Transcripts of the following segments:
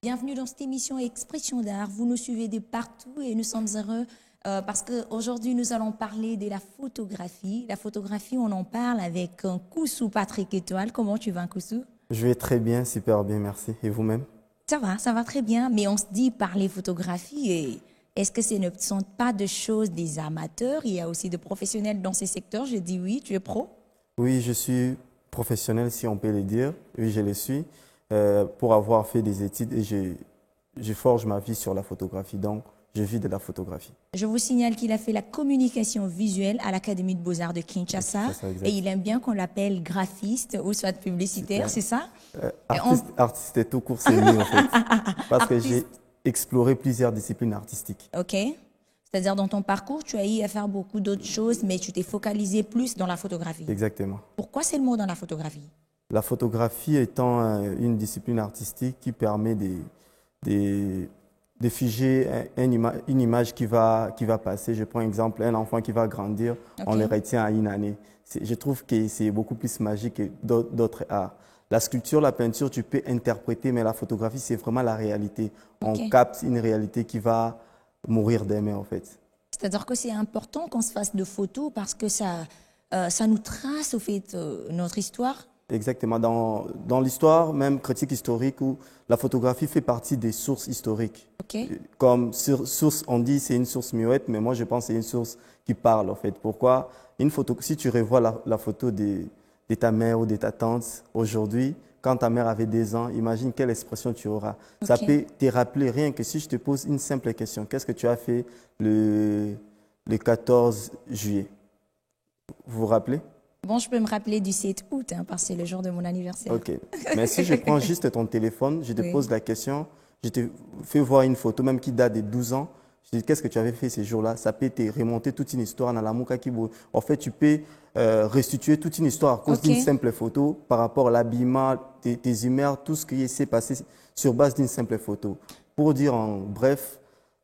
Bienvenue dans cette émission Expression d'art. Vous nous suivez de partout et nous sommes heureux parce qu'aujourd'hui, nous allons parler de la photographie. La photographie, on en parle avec Koussou Patrick Étoile. Comment tu vas, Koussou? Je vais très bien, super bien, merci. Et vous-même? Ça va très bien. Mais on se dit parler photographie et est-ce que ce ne sont pas des choses des amateurs? Il y a aussi des professionnels dans ces secteurs. Je dis oui, tu es pro? Oui, je suis professionnel, si on peut le dire. Oui, je le suis. Pour avoir fait des études et je forge ma vie sur la photographie. Donc, je vis de la photographie. Je vous signale qu'il a fait la communication visuelle à l'Académie de Beaux-Arts de Kinshasa. C'est ça, exact. Et il aime bien qu'on l'appelle graphiste ou soit publicitaire, c'est ça? Artiste et tout court, c'est mieux en fait. Parce que j'ai Artiste. exploré plusieurs disciplines artistiques. OK. C'est-à-dire, dans ton parcours, tu as eu à faire beaucoup d'autres choses, mais tu t'es focalisé plus dans la photographie. Exactement. Pourquoi c'est le mot dans la photographie? La photographie étant une discipline artistique qui permet de figer une image qui va passer. Je prends exemple, un enfant qui va grandir, on le retient à une année. Je trouve que c'est beaucoup plus magique que d'autres arts. La sculpture, la peinture, tu peux interpréter, mais la photographie, c'est vraiment la réalité. On capte une réalité qui va mourir demain, en fait. C'est-à-dire que c'est important qu'on se fasse de photos parce que ça nous trace, au fait, notre histoire. Exactement. Dans l'histoire, même critique historique, où la photographie fait partie des sources historiques. OK. Comme source, on dit c'est une source muette, mais moi je pense que c'est une source qui parle en fait. Pourquoi? Une photo, si tu revois la photo de ta mère ou de ta tante aujourd'hui, quand ta mère avait 2 ans, imagine quelle expression tu auras. Ça peut te rappeler rien que si je te pose une simple question. Qu'est-ce que tu as fait le 14 juillet? Vous vous rappelez? Bon, je peux me rappeler du 7 août, hein, parce que c'est le jour de mon anniversaire. Ok. Mais si je prends juste ton téléphone, je te pose la question, je te fais voir une photo même qui date de 12 ans, je te dis qu'est-ce que tu avais fait ces jours-là, ça peut te remonter toute une histoire dans la Mouka Kibo. En fait, tu peux restituer toute une histoire à cause d'une simple photo par rapport à l'habillement, tes humeurs, tout ce qui s'est passé sur base d'une simple photo. Pour dire en bref,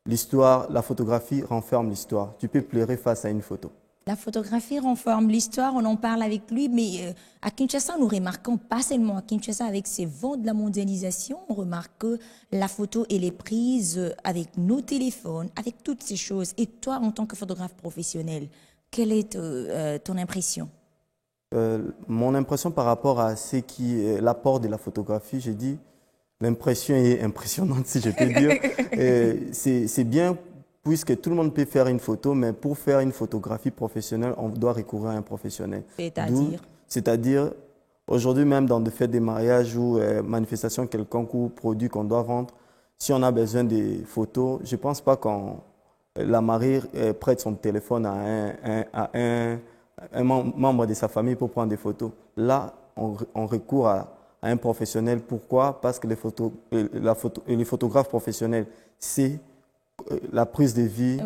l'histoire, la photographie renferme l'histoire. Tu peux pleurer face à une photo. La photographie renforme l'histoire, on en parle avec lui, mais à Kinshasa, nous remarquons, pas seulement à Kinshasa, avec ces vents de la mondialisation, on remarque que la photo, elle est prise avec nos téléphones, avec toutes ces choses. Et toi, en tant que photographe professionnel, quelle est ton impression? Mon impression par rapport à ce qui est l'apport de la photographie, j'ai dit, l'impression est impressionnante, si je peux dire. C'est bien puisque tout le monde peut faire une photo, mais pour faire une photographie professionnelle, on doit recourir à un professionnel. C'est-à-dire? C'est-à-dire, aujourd'hui même dans des fêtes des mariages ou manifestations quelconques ou produits qu'on doit vendre, si on a besoin de photos, je ne pense pas qu'on la mariée prête son téléphone à un membre de sa famille pour prendre des photos. Là, on recourt à un professionnel. Pourquoi? Parce que les photographes professionnels, c'est la prise de vie,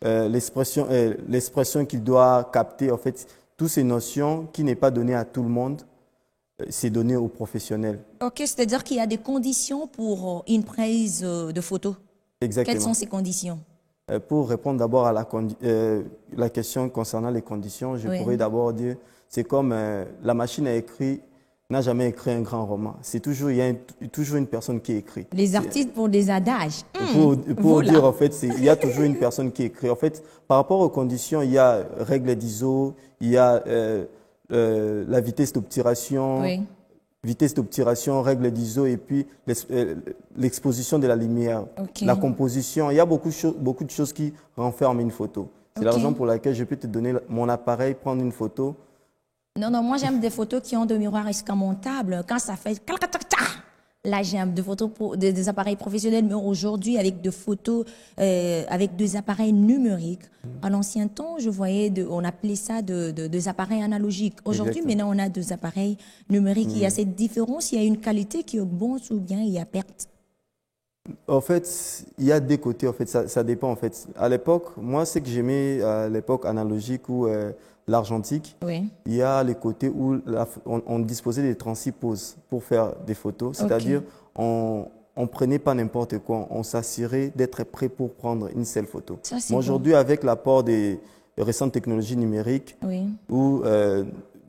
l'expression qu'il doit capter, en fait, toutes ces notions qui n'est pas donnée à tout le monde, c'est donné aux professionnels. Ok, c'est-à-dire qu'il y a des conditions pour une prise de photo. Exactement. Quelles sont ces conditions? Pour répondre d'abord à la question concernant les conditions, je pourrais d'abord dire, c'est comme la machine à écrire n'a jamais écrit un grand roman. C'est toujours, il y a toujours une personne qui écrit. Les artistes pour des adages. Pour dire, en fait, il y a toujours une personne qui écrit. En fait, par rapport aux conditions, il y a règles d'ISO, il y a la vitesse d'obturation, règles d'ISO, et puis l'exposition de la lumière, la composition. Il y a beaucoup de choses qui renferment une photo. C'est la raison pour laquelle je peux te donner mon appareil, prendre une photo. Non, moi j'aime des photos qui ont des miroirs escamotables. Quand ça fait... Là, j'aime des photos des appareils professionnels, mais aujourd'hui, avec des photos, avec des appareils numériques. À l'ancien temps, je voyais, on appelait ça des appareils analogiques. Aujourd'hui, maintenant, on a des appareils numériques. Il y a cette différence, il y a une qualité qui augmente ou bien il y a perte. En fait, il y a des côtés, en fait, ça dépend, en fait. À l'époque, moi, ce que j'aimais à l'époque analogique ou l'argentique, il y a les côtés où on disposait des 36 poses pour faire des photos, c'est-à-dire on prenait pas n'importe quoi, on s'assurait d'être prêt pour prendre une seule photo. Aujourd'hui, avec l'apport des récentes technologies numériques, où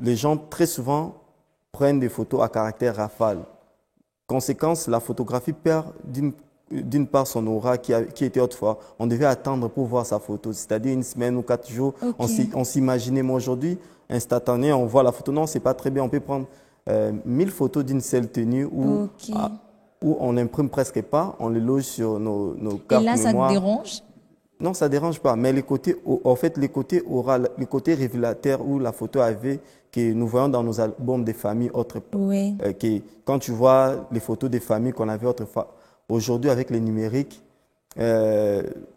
les gens très souvent prennent des photos à caractère rafale. Conséquence, la photographie perd d'une part son aura qui était autrefois. On devait attendre pour voir sa photo, c'est-à-dire une semaine ou 4 jours. Ok. On s'imaginait, mais aujourd'hui, instantané, on voit la photo. Non, c'est pas très bien. On peut prendre 1000 photos d'une seule tenue Ok. où on n'imprime presque pas, on les loge sur nos Et cartes là, ça te mémoire. dérange? Non, ça ne dérange pas, mais en fait, les côtés oral, les côtés révélateurs où la photo avait, que nous voyons dans nos albums des familles autres, Oui. quand tu vois les photos des familles qu'on avait autrefois, aujourd'hui avec les numériques,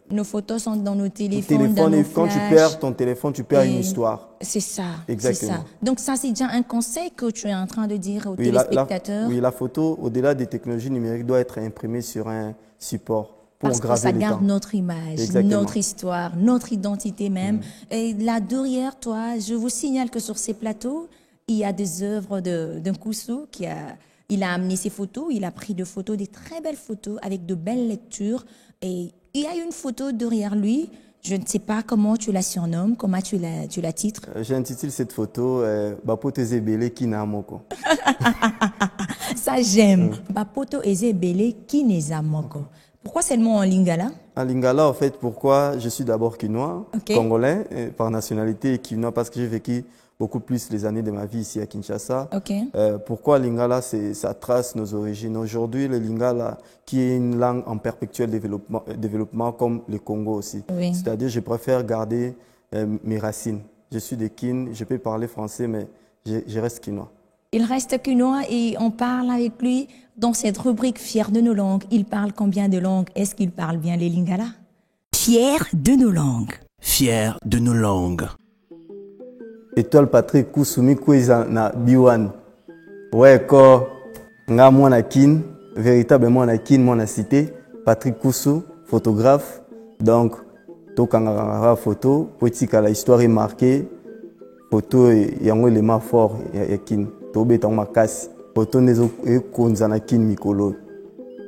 Nos photos sont dans nos ton téléphones, dans téléphone, nos et quand tu flashs. perds ton téléphone, tu perds une Et histoire. c'est ça, c'est Exactement. ça. Donc ça, c'est déjà un conseil que tu es en train de dire aux Oui, téléspectateurs. oui, la photo, au-delà des technologies numériques, doit être imprimée sur un support pour Parce que graver ça le garde temps. notre image, Exactement. notre histoire, notre identité même. Et là, derrière toi, je vous signale que sur ces plateaux, il y a des œuvres d'un Koussou il a amené ses photos, il a pris des photos, des très belles photos avec de belles lectures. Et il y a une photo derrière lui. Je ne sais pas comment tu la surnommes, comment tu la titres. J'intitule cette photo Bapoto Zebele Kinamoko. Ça, j'aime. Bapoto Ezebele Kinezamoko. Pourquoi seulement en lingala? En lingala, en fait, pourquoi je suis d'abord quinois, Ok. congolais, par nationalité, et quinois parce que j'ai vécu beaucoup plus les années de ma vie ici à Kinshasa. Ok. Pourquoi lingala, ça trace nos origines. Aujourd'hui, le lingala, qui est une langue en perpétuel développement comme le Congo aussi. Oui. C'est-à-dire, je préfère garder mes racines. Je suis de Kin, je peux parler français, mais je reste quinois. Il reste quinois et on parle avec lui dans cette rubrique Fier de nos langues. Il parle combien de langues? Est-ce qu'il parle bien les lingala? Fier de nos langues. Fier de nos langues. Étoile Patrick Kusumi Kweza na Biwan. Ouais, ko nga mwana kin, véritablement na kin mwana cité, Patrick Kusu, photographe. Donc, to kangara photo, poétique la histoire est marquée. Photo yango élément fort ya kin. To beta makasi. Photo nezo e konza na kin mikolo.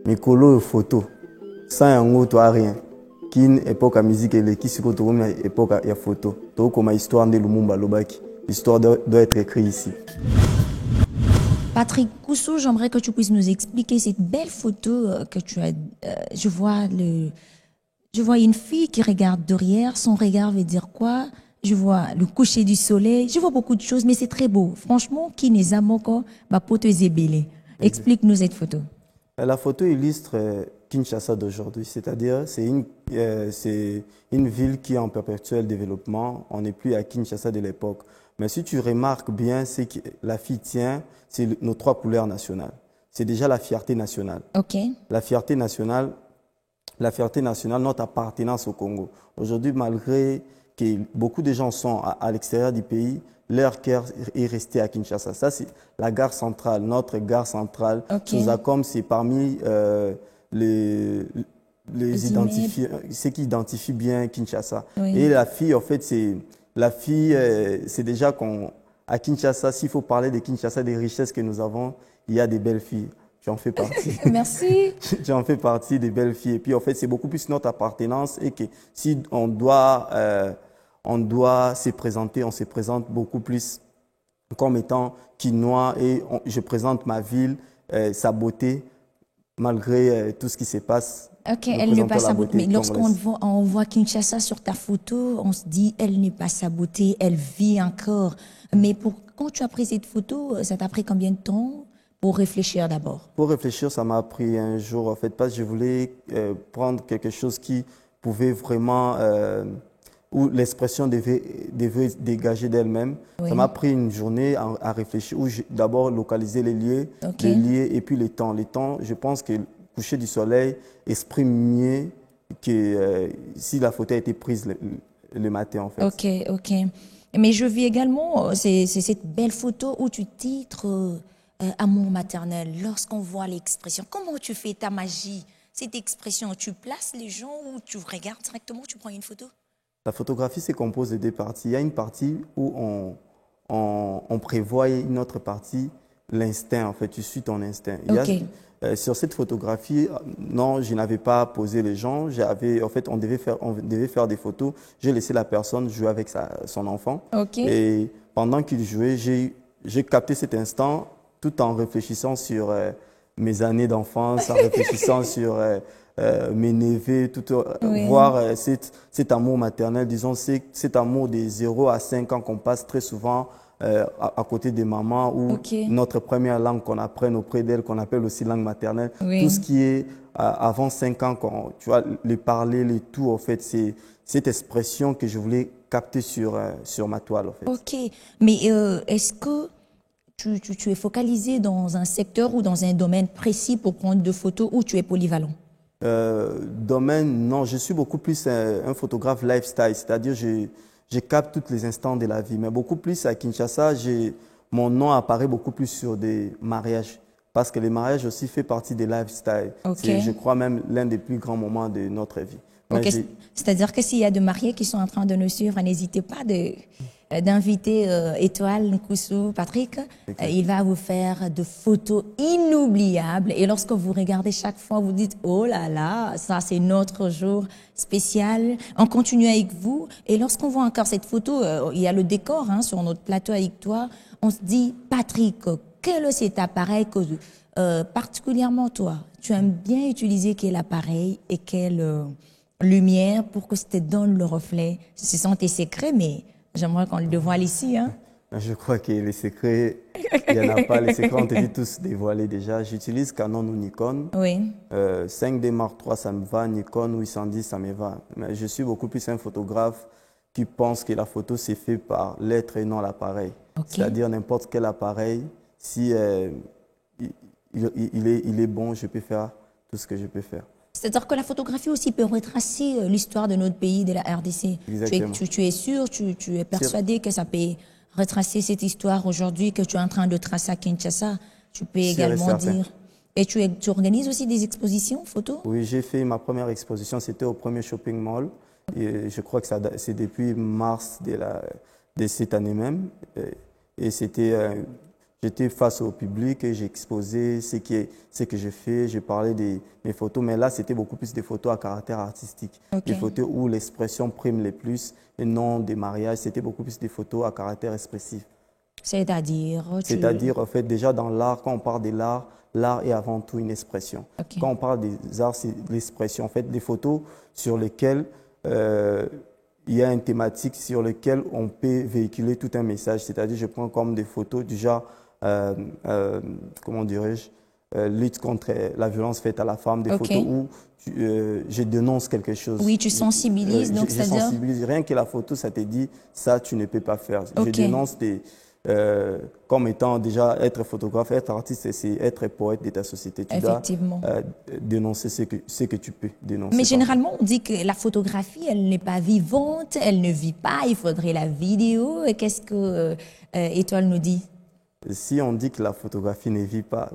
Mikolo photo. Sans yango to rien. Kin époque à musique et qui se retrouve époque à photo. To comme histoire de Lumumba Lobaki. L'histoire doit être écrite ici. Patrick Koussou, j'aimerais que tu puisses nous expliquer cette belle photo que tu as. Je vois une fille qui regarde derrière. Son regard veut dire quoi? Je vois le coucher du soleil. Je vois beaucoup de choses, mais c'est très beau. Franchement, qui n'est amoko, ma poto zébélé. Explique-nous cette photo. La photo illustre Kinshasa d'aujourd'hui, c'est-à-dire c'est une ville qui est en perpétuel développement. On n'est plus à Kinshasa de l'époque. Mais si tu remarques bien, c'est que la fille tient, c'est nos 3 couleurs nationales. C'est déjà la fierté nationale. Ok. La fierté nationale, notre appartenance au Congo. Aujourd'hui, malgré que beaucoup de gens sont à l'extérieur du pays, leur cœur est resté à Kinshasa. Ça, c'est la gare centrale, notre gare centrale. Okay. Sousacom, c'est parmi ceux qui identifient bien Kinshasa. Oui. Et la fille, en fait, c'est déjà à Kinshasa, s'il faut parler de Kinshasa, des richesses que nous avons, il y a des belles filles. Tu en fais partie. Merci. Tu en fais partie des belles filles. Et puis, en fait, c'est beaucoup plus notre appartenance et que si on doit se présenter, on se présente beaucoup plus comme étant quinois et je présente ma ville, sa beauté, malgré tout ce qui se passe. Ok, elle n'est pas sa beauté. Mais lorsqu'on voit Kinshasa sur ta photo, on se dit, elle n'est pas sa beauté, elle vit encore. Mais quand tu as pris cette photo, ça t'a pris combien de temps pour réfléchir d'abord? Pour réfléchir, ça m'a pris un jour, en fait, parce que je voulais prendre quelque chose qui pouvait vraiment, où l'expression devait dégager d'elle-même. Oui. Ça m'a pris une journée à réfléchir, où j'ai d'abord localisé les lieux, et puis les temps. Les temps, je pense que le coucher du soleil exprime mieux que si la photo a été prise le matin, en fait. Ok, ok. Mais je vis également, c'est cette belle photo où tu titres amour maternel. Lorsqu'on voit l'expression, comment tu fais ta magie? Cette expression, tu places les gens ou tu regardes directement, tu prends une photo? La photographie se compose de 2 parties. Il y a une partie où on prévoit une autre partie, l'instinct, en fait, tu suis ton instinct. Okay. Sur cette photographie, non, je n'avais pas posé les gens. En fait, on devait faire des photos. J'ai laissé la personne jouer avec son enfant. Okay. Et pendant qu'il jouait, j'ai capté cet instant tout en réfléchissant sur mes années d'enfance, en réfléchissant sur mes neveux, Oui. voir cet amour maternel, disons, cet amour des 0 à 5 ans qu'on passe très souvent à côté des mamans, ou Ok. notre première langue qu'on apprenne auprès d'elles, qu'on appelle aussi langue maternelle. Oui. Tout ce qui est avant 5 ans, tu vois, le parler, le tout, en fait, c'est cette expression que je voulais capter sur ma toile, en fait. Ok. Mais est-ce que tu es focalisé dans un secteur ou dans un domaine précis pour prendre de photos, ou tu es polyvalent? Domaine, non, je suis beaucoup plus un photographe lifestyle, c'est-à-dire je capte tous les instants de la vie. Mais beaucoup plus à Kinshasa, mon nom apparaît beaucoup plus sur des mariages, parce que les mariages aussi fait partie des lifestyle. Ok. C'est, je crois, même l'un des plus grands moments de notre vie. Mais Ok. C'est-à-dire que s'il y a de mariés qui sont en train de nous suivre, n'hésitez pas d'inviter Étoile Nkoussou Patrick. Il va vous faire de photos inoubliables. Et lorsque vous regardez chaque fois, vous dites, oh là là, ça c'est notre jour spécial. On continue avec vous. Et lorsqu'on voit encore cette photo, il y a le décor sur notre plateau avec toi. On se dit, Patrick, quel est cet appareil que, particulièrement toi, tu aimes bien utiliser quel appareil et quelle lumière pour que ça te donne le reflet? Ce sont tes secrets, mais j'aimerais qu'on le dévoile ici. Je crois que les secrets, il n'y en a pas. Les secrets ont été tous dévoilés déjà. J'utilise Canon ou Nikon. Oui. 5D Mark III, ça me va. Nikon 810, ça me va. Mais je suis beaucoup plus un photographe qui pense que la photo, c'est fait par l'être et non l'appareil. Ok. C'est-à-dire n'importe quel appareil, si il est bon, je peux faire tout ce que je peux faire. C'est-à-dire que la photographie aussi peut retracer l'histoire de notre pays, de la RDC. Exactement. Tu es sûr, tu es persuadé que ça peut retracer cette histoire aujourd'hui que tu es en train de tracer à Kinshasa. Tu peux Sûr et également certain. dire. Et tu organises aussi des expositions photos? Oui, j'ai fait ma première exposition, c'était au premier shopping mall. Et je crois que c'est depuis mars de cette année même. Et j'étais face au public et j'ai exposé ce que j'ai fait. J'ai parlé de mes photos, mais là, c'était beaucoup plus des photos à caractère artistique. Ok. Des photos où l'expression prime le plus et non des mariages. C'était beaucoup plus des photos à caractère expressif. C'est-à-dire, C'est-à-dire, en fait, déjà dans l'art, quand on parle de l'art est avant tout une expression. Ok. Quand on parle des arts, c'est l'expression. En fait, des photos sur lesquelles il y a une thématique sur laquelle on peut véhiculer tout un message. C'est-à-dire, je prends comme des photos du genre, comment dirais-je, lutte contre la violence faite à la femme, des Ok. photos où je dénonce quelque chose. Oui, tu sensibilises, donc je c'est-à-dire? sensibilise. Rien que la photo, ça te dit, ça, tu ne peux pas faire. Je Ok. dénonce comme étant déjà être photographe, être artiste, c'est être poète de ta société. Tu dois Effectivement. dénoncer ce que tu peux dénoncer. Mais généralement, on dit que la photographie, elle n'est pas vivante, elle ne vit pas, il faudrait la vidéo. Et qu'est-ce que Étoile nous dit? Si on dit que la photographie ne vit pas,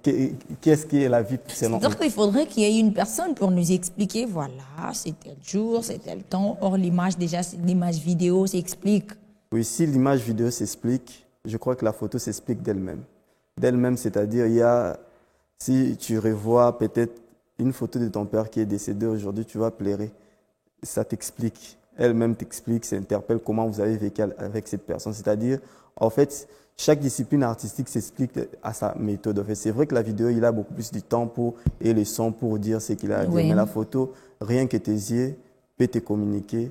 qu'est-ce qui est la vie selon C'est-à-dire qu'il faudrait qu'il y ait une personne pour nous expliquer, voilà, c'est tel jour, c'est tel temps. Or, l'image, déjà, l'image vidéo s'explique. Oui, si l'image vidéo s'explique, je crois que la photo s'explique d'elle-même. D'elle-même, c'est-à-dire, si tu revois peut-être une photo de ton père qui est décédé aujourd'hui, tu vas pleurer. Ça t'explique. Elle-même t'explique, s'interpelle comment vous avez vécu avec cette personne. C'est-à-dire, en fait, chaque discipline artistique s'explique à sa méthode. En fait, c'est vrai que la vidéo, il a beaucoup plus de temps et le son pour dire ce qu'il a à dire. Oui. Mais la photo, rien que tes yeux peut te communiquer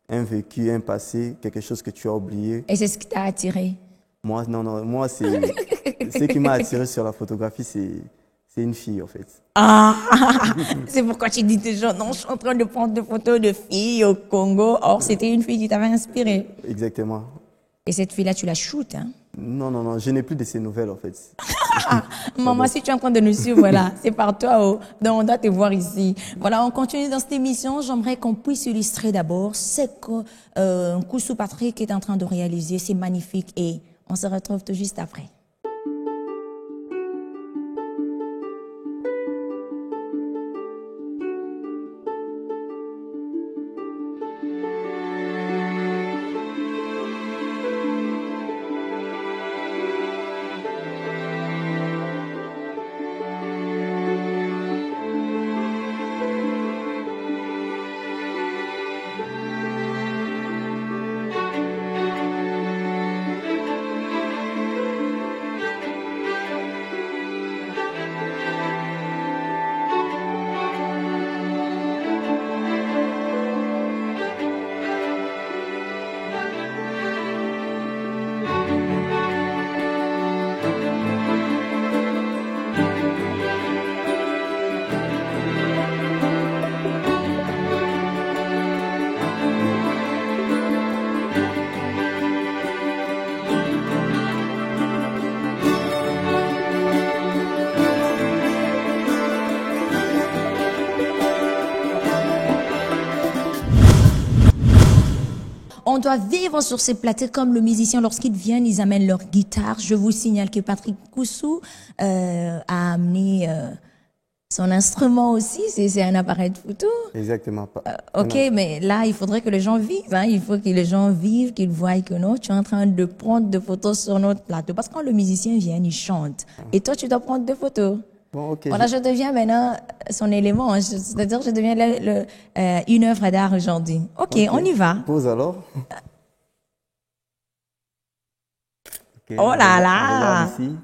un vécu, un passé, quelque chose que tu as oublié. Et c'est ce qui t'a attiré? Moi, non, moi, ce qui m'a attiré sur la photographie, c'est une fille, en fait. Ah, c'est pourquoi tu dis toujours, non, je suis en train de prendre des photos de filles au Congo. Or, c'était une fille qui t'avait inspiré. Exactement. Et cette fille-là, tu la shootes, hein? Non, je n'ai plus de ces nouvelles, en fait. Maman, si tu es en train de nous suivre, voilà, c'est par toi, oh. Donc, on doit te voir ici. Voilà, on continue dans cette émission. J'aimerais qu'on puisse illustrer d'abord ce que Nkoussou Patrick est en train de réaliser. C'est magnifique et on se retrouve tout juste après. On doit vivre sur ces plateaux comme le musicien, lorsqu'ils viennent, ils amènent leur guitare. Je vous signale que Patrick Koussou a amené son instrument aussi, c'est un appareil de photo. Exactement. Ok, mais là, il faudrait que les gens vivent. Hein. Il faut que les gens vivent, qu'ils voient que non, tu es en train de prendre des photos sur notre plateau. Parce que quand le musicien vient, il chante. Et toi, tu dois prendre des photos. Bon, ok. Voilà, je deviens maintenant son élément. Hein. C'est-à-dire, je deviens une œuvre d'art aujourd'hui. Ok, on y va. Pause alors. Okay, Oh là là! on regarde ici.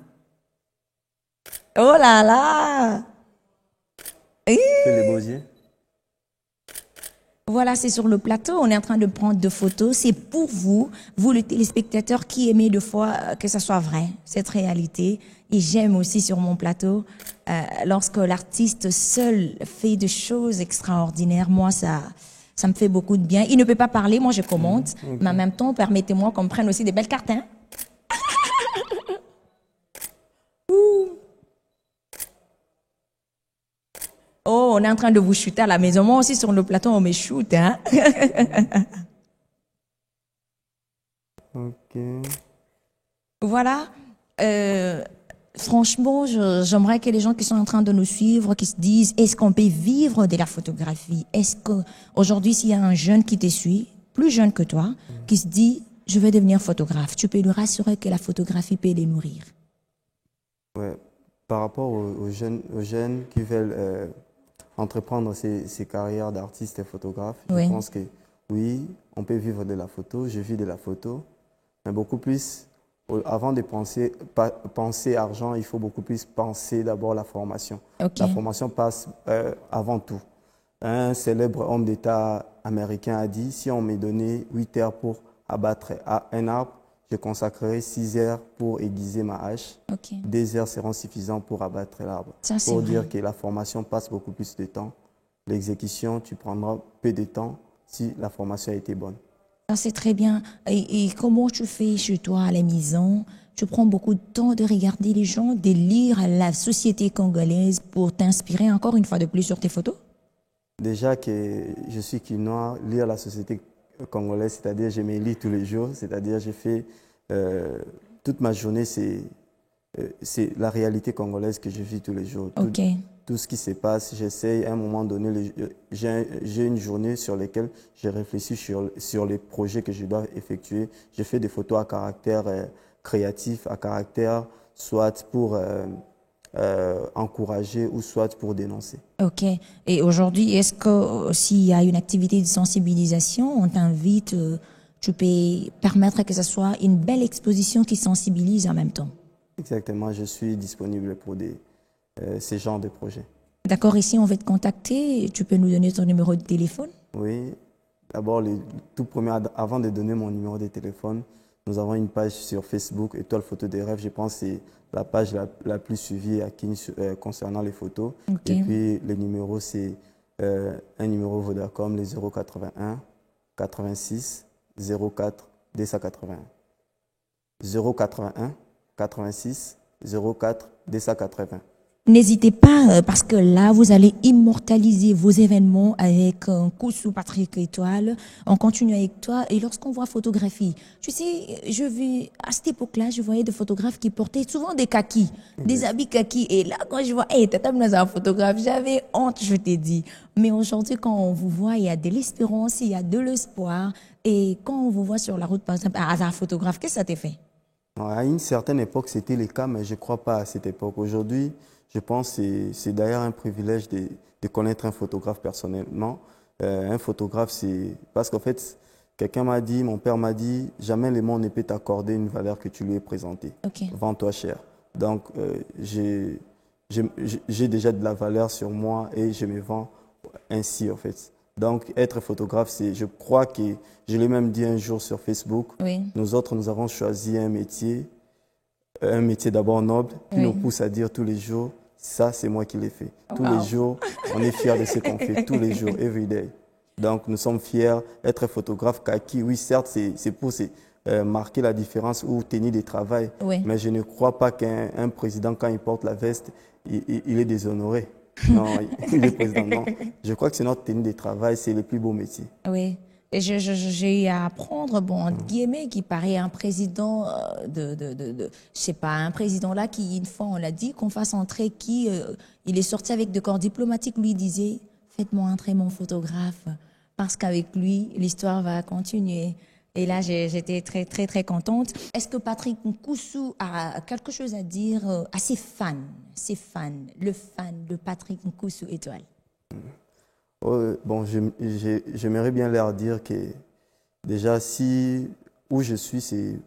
Oh là là! Fais les beaux yeux. Voilà, c'est sur le plateau. On est en train de prendre des photos. C'est pour vous, les téléspectateurs qui aimez de fois que ça soit vrai, cette réalité. Et j'aime aussi sur mon plateau, lorsque l'artiste seul fait des choses extraordinaires. Moi, ça me fait beaucoup de bien. Il ne peut pas parler, moi je commente. Okay. Mais en même temps, permettez-moi qu'on prenne aussi des belles cartes. Hein? Oh, on est en train de vous shooter à la maison. Moi aussi, sur le plateau, on me shoot. Hein? Ok. Voilà. Franchement, j'aimerais que les gens qui sont en train de nous suivre, qui se disent, est-ce qu'on peut vivre de la photographie? Est-ce qu'aujourd'hui, s'il y a un jeune qui te suit, plus jeune que toi, qui se dit, je vais devenir photographe, tu peux lui rassurer que la photographie peut les nourrir? Ouais. Par rapport aux jeunes qui veulent entreprendre ces carrières d'artiste et photographe, Oui. je pense que oui, on peut vivre de la photo, je vis de la photo, mais beaucoup plus, avant de penser argent, il faut beaucoup plus penser d'abord la formation. Okay. La formation passe avant tout. Un célèbre homme d'État américain a dit, si on me donnait 8 heures pour abattre un arbre, je consacrerai 6 heures pour aiguiser ma hache. Okay. 2 heures seront suffisantes pour abattre l'arbre. Pour dire que la formation passe beaucoup plus de temps. L'exécution, tu prendras peu de temps si la formation a été bonne. Ça, c'est très bien. Et comment tu fais chez toi à la maison? Tu prends beaucoup de temps de regarder les gens, de lire la société congolaise pour t'inspirer encore une fois de plus sur tes photos? Déjà que je suis quinois, lire la société congolaise, c'est-à-dire je me lis tous les jours, c'est-à-dire j'ai fait toute ma journée, c'est la réalité congolaise que je vis tous les jours. Okay. Tout ce qui se passe, j'essaye à un moment donné, j'ai une journée sur laquelle je réfléchis sur les projets que je dois effectuer. Je fais des photos à caractère créatif, à caractère soit pour encourager ou soit pour dénoncer. Ok. Et aujourd'hui, est-ce que s'il y a une activité de sensibilisation, on t'invite, tu peux permettre que ce soit une belle exposition qui sensibilise en même temps? Exactement, je suis disponible pour ces genres de projets. D'accord, ici on va te contacter, tu peux nous donner ton numéro de téléphone? Oui, d'abord, tout premier, avant de donner mon numéro de téléphone, nous avons une page sur Facebook, Étoile Photo des Rêves. Je pense que c'est la page la plus suivie à King concernant les photos. Okay. Et puis, le numéro, c'est un numéro Vodacom, le 081 86 04 281. 081 86 04 280. N'hésitez pas, parce que là, vous allez immortaliser vos événements avec un coup sous Patrick Étoile. On continue avec toi. Et lorsqu'on voit photographie, tu sais, à cette époque-là, je voyais des photographes qui portaient souvent des kakis, des habits kakis. Et là, quand je vois, hey, t'as dans un photographe, j'avais honte, je t'ai dit. Mais aujourd'hui, quand on vous voit, il y a de l'espérance, il y a de l'espoir. Et quand on vous voit sur la route, par exemple, à un photographe, qu'est-ce que ça t'a fait? À une certaine époque, c'était le cas, mais je ne crois pas à cette époque. Aujourd'hui, je pense que c'est d'ailleurs un privilège de connaître un photographe personnellement. Un photographe, c'est... Parce qu'en fait, quelqu'un m'a dit, mon père m'a dit, jamais le monde ne peut t'accorder une valeur que tu lui aies présentée. Okay. Vends-toi cher. Donc, j'ai déjà de la valeur sur moi et je me vends ainsi, en fait. Donc, être photographe, je crois que, je l'ai même dit un jour sur Facebook, oui. Nous autres, nous avons choisi un métier d'abord noble, qui nous pousse à dire tous les jours, ça, c'est moi qui l'ai fait. Tous les jours, on est fiers de ce qu'on fait, tous les jours, every day. Donc, nous sommes fiers. Être photographe kaki, oui, certes, c'est pour marquer la différence ou tenir des travail, mais je ne crois pas qu'un président, quand il porte la veste, il est déshonoré. Non, il est président, non. Je crois que c'est notre tenue de travail, c'est le plus beau métier. Oui. J'ai eu à apprendre, bon, entre guillemets, qui paraît un président je sais pas, un président là qui, une fois, on l'a dit, qu'on fasse entrer il est sorti avec de corps diplomatiques, lui disait, faites-moi entrer mon photographe, parce qu'avec lui, l'histoire va continuer. Et là, j'étais très, très, très contente. Est-ce que Patrick Nkoussou a quelque chose à dire à ses fans, le fan de Patrick Nkoussou Étoile? Bon, j'aimerais bien leur dire que déjà, où je suis, c'est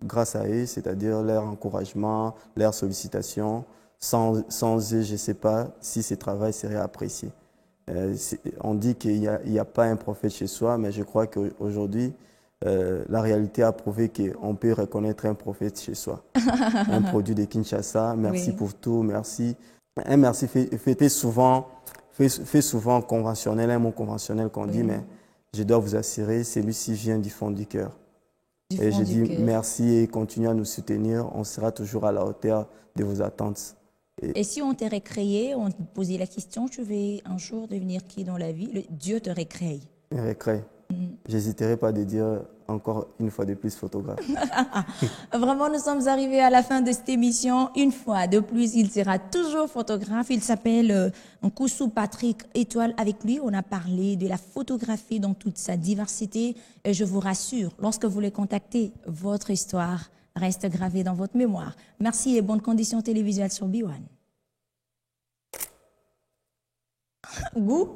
grâce à eux, c'est-à-dire leur encouragement, leur sollicitation. Sans eux, je ne sais pas si ce travail serait apprécié. On dit qu'il n'y a pas un prophète chez soi, mais je crois qu'aujourd'hui, la réalité a prouvé qu'on peut reconnaître un prophète chez soi. Un produit de Kinshasa, merci pour tout, merci. Un merci fait souvent conventionnel, un mot conventionnel qu'on dit, mais je dois vous assurer, celui-ci vient du fond du cœur. Et je dis merci et continuez à nous soutenir, on sera toujours à la hauteur de vos attentes. Et si on t'aurait créé, on te posait la question, tu veux un jour devenir qui dans la vie? Dieu te recrée. Il recrée. J'hésiterai pas de dire encore une fois de plus photographe. Vraiment, nous sommes arrivés à la fin de cette émission. Une fois de plus, il sera toujours photographe. Il s'appelle Nkoussou Patrick Étoile. Avec lui, on a parlé de la photographie dans toute sa diversité. Et je vous rassure, lorsque vous les contactez, votre histoire reste gravée dans votre mémoire. Merci et bonnes conditions télévisuelles sur B1. Goût.